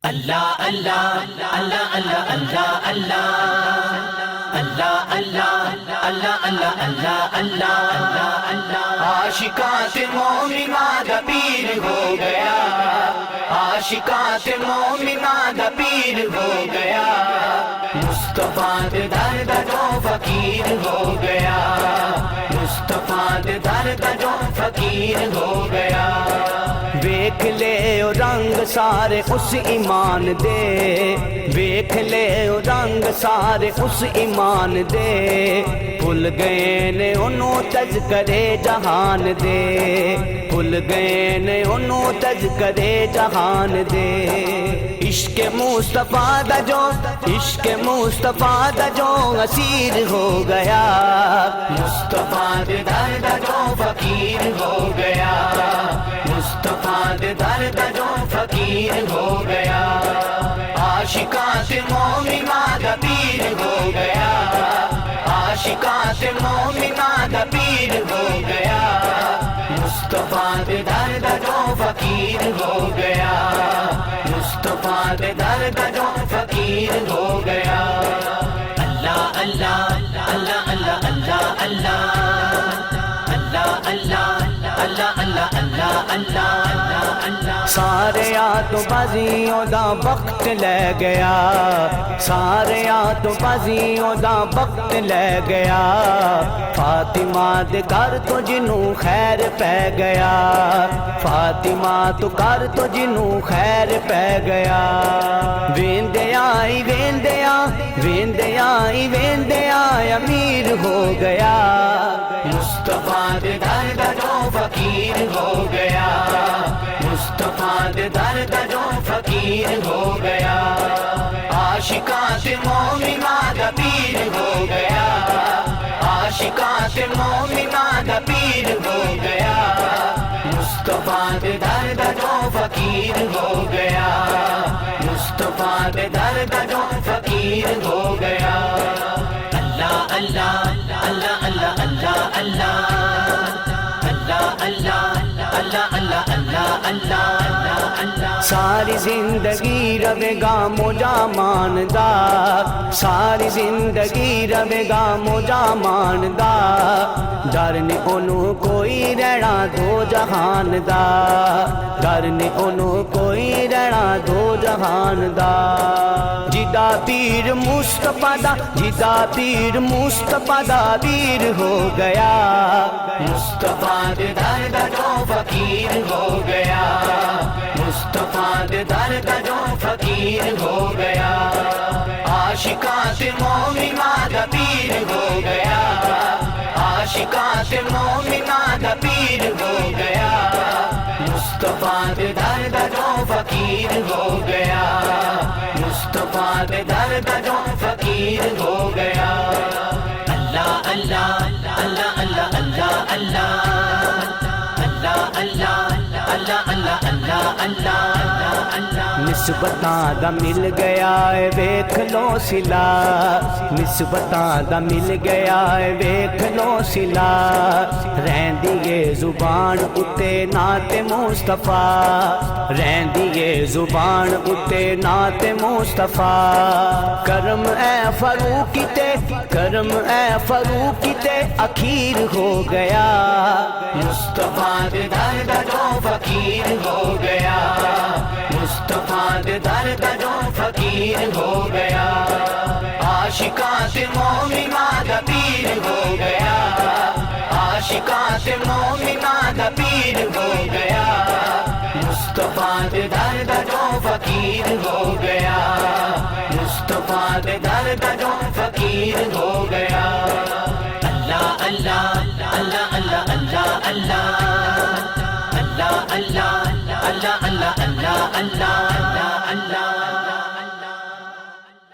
اللہ اللہ اللہ اللہ اللہ اللہ اللہ اللہ اللہ اللہ اللہ اللہ اللہ عاشقات مومناں دا پیر ہو گیا، عاشقات مومناں دا پیر ہو گیا، مصطفیٰ دے در دا جو فقیر ہو گیا، مصطفیٰ دے در دا جو فقیر ہو گیا۔ ویکھ لے او رنگ سارے اس ایمان دے، ویکھ لے او رنگ سارے اس ایمان دے، بھول گئے نے انہوں تذکرے جہان دے، بھول گئے نے انہوں تذکرے جہان دے۔ عشق مصطفیٰ دا جو، عشق مصطفیٰ دا جو اسیر ہو گیا، مصطفیٰ دے در دا جو فقیر ہو گیا، مصطفیٰ دے در دا جو فقیر ہو گیا۔ عاشقات مومناں دا پیر ہو گیا، عاشقات مومناں دا پیر ہو گیا، مصطفیٰ دے در دا جو فقیر ہو گیا، مصطفیٰ دے در دا جو فقیر ہو گیا۔ اللہ اللہ اللہ اللہ اللہ اللہ اللہ اللہ اللہ اللہ اللہ سارے تو بازیوں دا وقت لے گیا، سارے تو بازیوں دا وقت لے گیا، فاطمہ دے گھر تو جنوں خیر پہ گیا، فاطمہ تو گھر تو جنوں خیر پہ گیا۔ ویندیاں ہی ویندیاں، ویندیاں ہی ویندیاں امیر ہو گیا، مصطفیٰ دے در دا جو فقیر ہو گیا، مصطفیٰ دے در دا جو فقیر ہو گیا۔ عاشقات مومناں دا پیر ہو گیا، عاشقات مومناں دا پیر ہو گیا، مصطفیٰ دے در دا جو فقیر ہو گیا، مصطفیٰ دے در دا جو فقیر ہو گیا۔ اللہ اللہ اللہ اللہ اللہ اللہ اللہ اللہ اللہ اللہ اللہ ساری زندگی رہے گا موجا ماندا، ساری زندگی رہے گا موجا ماندا، ڈر نہیں انہوں کوئی رہنا دو جہان دا، ڈر نہیں انہوں کوئی رہنا دو جہان دا۔ جدا پیر مصطفیٰ دا، جدا پیر مصطفیٰ دا پیر ہو گیا، مصطفیٰ دے در دا جو فقیر ہو گیا، مصطفیٰ دے در دا جو فقیر ہو گیا۔ عاشقات مومناں دا پیر ہو گیا، عاشقات مومناں دا پیر ہو گیا، مصطفیٰ دے در دا جو فقیر ہو گیا، مصطفیٰ دے در دا جو فقیر ہو گیا۔ اللہ اللہ اللہ اللہ اللہ اللہ اللہ اللہ اللہ اللہ اللہ اللہ نسبتاں دا مل گیا ہے ویکھ لو سلا، نسبتاں دا مل گیا ہے ویکھ لو سلا، رہندی ہے زبان اتے نعت مصطفیٰ، رہندی ہے زبان اتے نعت مصطفیٰ۔ کرم اے فاروقی تے، کرم اے فاروقی تے اخیر ہو گیا، مصطفیٰ دے در دا جو فقیر ہو گیا، مصطفیٰ دے در دا جو فقیر ہو گیا۔ عاشقات مومناں دا پیر ہو گیا، عاشقات مومناں دا پیر ہو گیا، مصطفیٰ دے در دا جو فقیر ہو گیا، مصطفیٰ دے در دا جو فقیر ہو گیا۔ اللہ اللہ اللہ اللہ اللہ اللہ اللہ اللہ اللہ اللہ اللہ اللہ